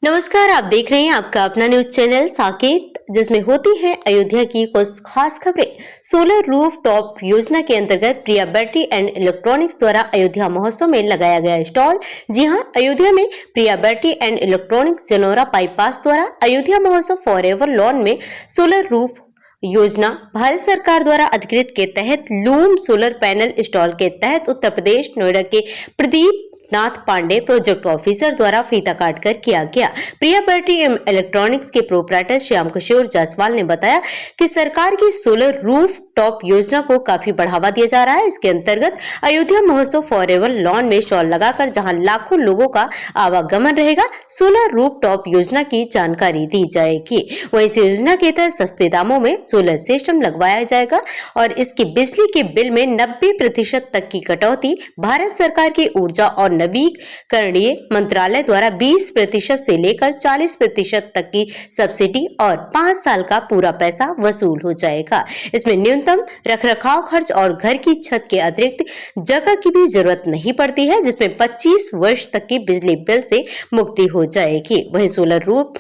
नमस्कार, आप देख रहे हैं आपका अपना न्यूज चैनल साकेत, जिसमें होती है अयोध्या की कुछ खास खबरें। सोलर रूफ टॉप योजना के अंतर्गत प्रिया बैटरी एंड इलेक्ट्रॉनिक्स द्वारा अयोध्या महोत्सव में लगाया गया स्टॉल। जी हां, अयोध्या में Priya battery and electronics Janaura bypass द्वारा अयोध्या महोत्सव फॉरएवर लॉन में सोलर रूफ योजना भारत सरकार द्वारा अधिकृत के तहत लूम सोलर पैनल स्टॉल के तहत उत्तर प्रदेश नोएडा के प्रदीप नाथ पांडे प्रोजेक्ट ऑफिसर द्वारा फीता काटकर किया गया। प्रिया बैटरी एवं इलेक्ट्रॉनिक्स के प्रोप्राइटर श्याम किशोर जायसवाल ने बताया कि सरकार की सोलर रूफ टॉप योजना को काफी बढ़ावा दिया जा रहा है। इसके अंतर्गत अयोध्या महोत्सव फॉरएवर लॉन में स्टॉल लगाकर जहां लाखों लोगों का आवागमन रहेगा, सोलर रूफ टॉप योजना की जानकारी दी जाएगी। वहीं इस योजना के तहत सस्ते दामों में सोलर सिस्टम लगवाया जाएगा और इसके बिजली के बिल में 90% तक की कटौती भारत सरकार की ऊर्जा और नवीकरणीय मंत्रालय द्वारा 20% से लेकर 40% तक की सब्सिडी और 5 साल का पूरा पैसा वसूल हो जाएगा। इसमें न्यूनतम रखरखाव खर्च और घर की छत के अतिरिक्त जगह की भी जरूरत नहीं पड़ती है, जिसमें 25 वर्ष तक की बिजली बिल से मुक्ति हो जाएगी। वहीं सोलर रूफ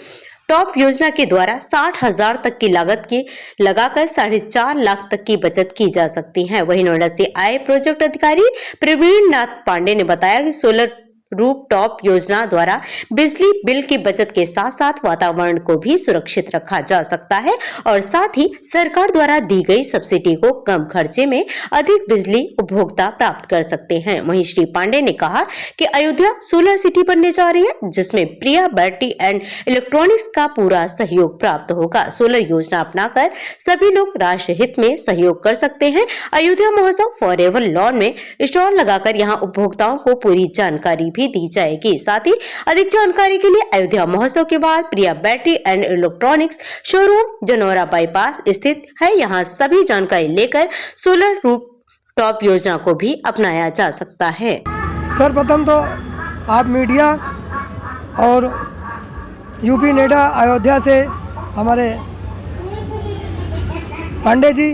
टॉप योजना के द्वारा 60,000 तक की लागत की लगाकर 4.5 लाख तक की बचत की जा सकती है। वहीं नोएडा से आए प्रोजेक्ट अधिकारी प्रवीण नाथ पांडे ने बताया कि सोलर रूफ टॉप योजना द्वारा बिजली बिल की बचत के साथ साथ वातावरण को भी सुरक्षित रखा जा सकता है और साथ ही सरकार द्वारा दी गई सब्सिडी को कम खर्चे में अधिक बिजली उपभोक्ता प्राप्त कर सकते हैं। वहीं श्री पांडे ने कहा कि अयोध्या सोलर सिटी बनने जा रही है, जिसमें प्रिया बैटरी एंड इलेक्ट्रॉनिक्स का पूरा सहयोग प्राप्त होगा। सोलर योजना अपनाकर सभी लोग राष्ट्र हित में सहयोग कर सकते हैं। अयोध्या महोत्सव फॉरएवर लॉन में स्टॉल लगाकर यहाँ उपभोक्ताओं को पूरी जानकारी भी दी जाएगी। साथ ही अधिक जानकारी के लिए अयोध्या महोत्सव के बाद Priya battery and electronics showroom Janaura bypass स्थित है। यहाँ सभी जानकारी लेकर सोलर रूफ टॉप योजना को भी अपनाया जा सकता है। सर्वप्रथम तो आप मीडिया और यूपी नोएडा अयोध्या से हमारे पांडे जी,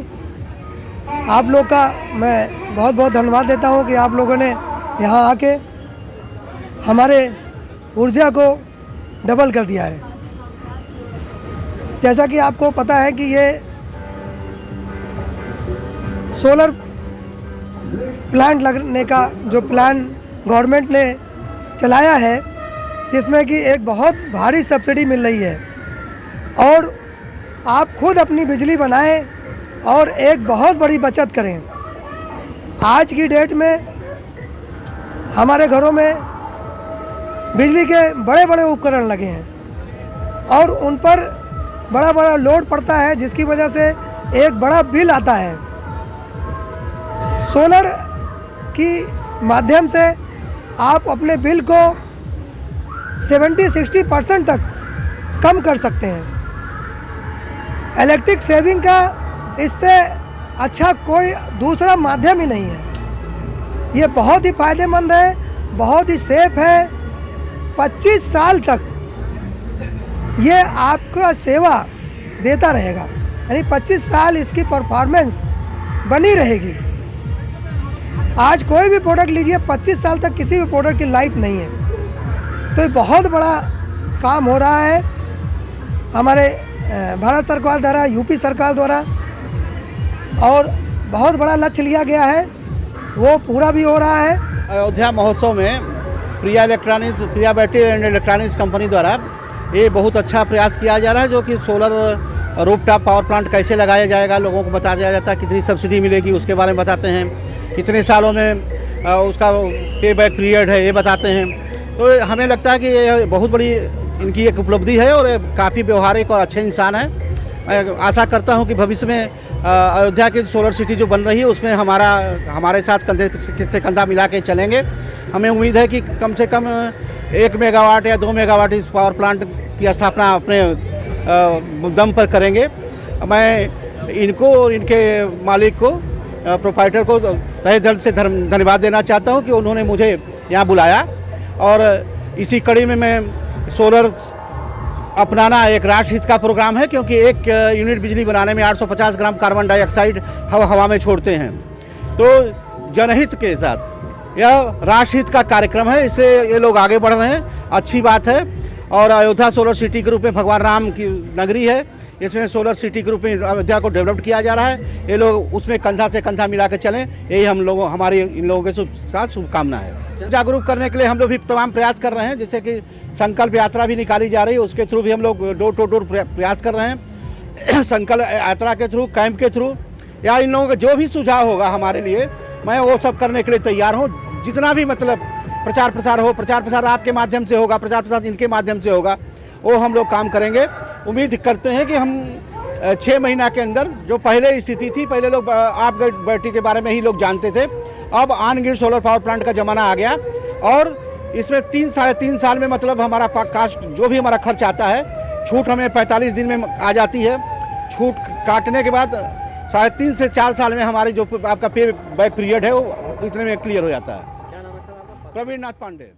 आप लोग का मैं बहुत बहुत धन्यवाद देता हूँ कि आप लोगों ने यहाँ आके हमारे ऊर्जा को डबल कर दिया है। जैसा कि आपको पता है कि ये सोलर प्लांट लगने का जो प्लान गवर्नमेंट ने चलाया है, जिसमें कि एक बहुत भारी सब्सिडी मिल रही है और आप खुद अपनी बिजली बनाएं और एक बहुत बड़ी बचत करें। आज की डेट में हमारे घरों में बिजली के बड़े बड़े उपकरण लगे हैं और उन पर बड़ा बड़ा लोड पड़ता है, जिसकी वजह से एक बड़ा बिल आता है। सोलर की माध्यम से आप अपने बिल को 70-60% तक कम कर सकते हैं। इलेक्ट्रिक सेविंग का इससे अच्छा कोई दूसरा माध्यम ही नहीं है। ये बहुत ही फायदेमंद है, बहुत ही सेफ है। 25 साल तक ये आपका सेवा देता रहेगा, यानी 25 साल इसकी परफॉर्मेंस बनी रहेगी। आज कोई भी प्रोडक्ट लीजिए, 25 साल तक किसी भी प्रोडक्ट की लाइफ नहीं है। तो ये बहुत बड़ा काम हो रहा है हमारे भारत सरकार द्वारा, यूपी सरकार द्वारा, और बहुत बड़ा लक्ष्य लिया गया है, वो पूरा भी हो रहा है। अयोध्या महोत्सव में Priya battery and electronics company द्वारा ये बहुत अच्छा प्रयास किया जा रहा है, जो कि सोलर रूफटॉप पावर प्लांट कैसे लगाया जाएगा, लोगों को बताया जाता है, कितनी सब्सिडी मिलेगी उसके बारे में बताते हैं, कितने सालों में उसका पे बैक पीरियड है ये बताते हैं। तो हमें लगता है कि ये बहुत बड़ी इनकी एक उपलब्धि है और काफ़ी व्यवहारिक और अच्छे इंसान हैं। मैं आशा करता हूँ कि भविष्य में अयोध्या की सोलर सिटी जो बन रही है उसमें हमारे साथ कंधे से कंधा मिला के चलेंगे। हमें उम्मीद है कि कम से कम 1 मेगावाट या 2 मेगावाट इस पावर प्लांट की स्थापना अपने दम पर करेंगे। मैं इनको और इनके मालिक को, प्रोप्राइटर को तहे दिल से धन्यवाद देना चाहता हूं कि उन्होंने मुझे यहाँ बुलाया और इसी कड़ी में मैं सोलर अपनाना एक राष्ट्रहित का प्रोग्राम है, क्योंकि 1 यूनिट बिजली बनाने में 850 ग्राम कार्बन डाइऑक्साइड हवा में छोड़ते हैं। तो जनहित के साथ यह राष्ट्रहित का कार्यक्रम है, इससे ये लोग आगे बढ़ रहे हैं, अच्छी बात है। और अयोध्या सोलर सिटी के रूप में भगवान राम की नगरी है, इसमें सोलर सिटी के रूप में अयोध्या को डेवलप किया जा रहा है। ये लोग उसमें कंधा से कंधा मिला के चलें, यही हमारी इन लोगों के साथ शुभकामना है। जागरूक करने के लिए हम लोग भी तमाम प्रयास कर रहे हैं, जैसे कि संकल्प यात्रा भी निकाली जा रही है, उसके थ्रू भी हम लोग डोर टू डोर प्रयास कर रहे हैं। संकल्प यात्रा के थ्रू, कैंप के थ्रू, या इन लोगों का जो भी सुझाव होगा हमारे लिए, मैं वो सब करने के लिए तैयार हूँ। जितना भी मतलब प्रचार प्रसार हो, प्रचार प्रसार आपके माध्यम से होगा, प्रचार प्रसार इनके माध्यम से होगा, वो हम लोग काम करेंगे। उम्मीद करते हैं कि हम 6 महीना के अंदर, जो पहले स्थिति थी, पहले लोग आप बैटरी के बारे में ही लोग जानते थे, अब on grid solar power plant का ज़माना आ गया और इसमें 3 3.5 साल में मतलब हमारा कास्ट जो भी हमारा खर्च आता है, छूट हमें 45 दिन में आ जाती है। छूट काटने के बाद 3.5 से 4 साल में हमारी जो आपका पे बैक पीरियड है वो इतने में क्लियर हो जाता है। क्या नाम है सर आपका? प्रवीण नाथ पांडे।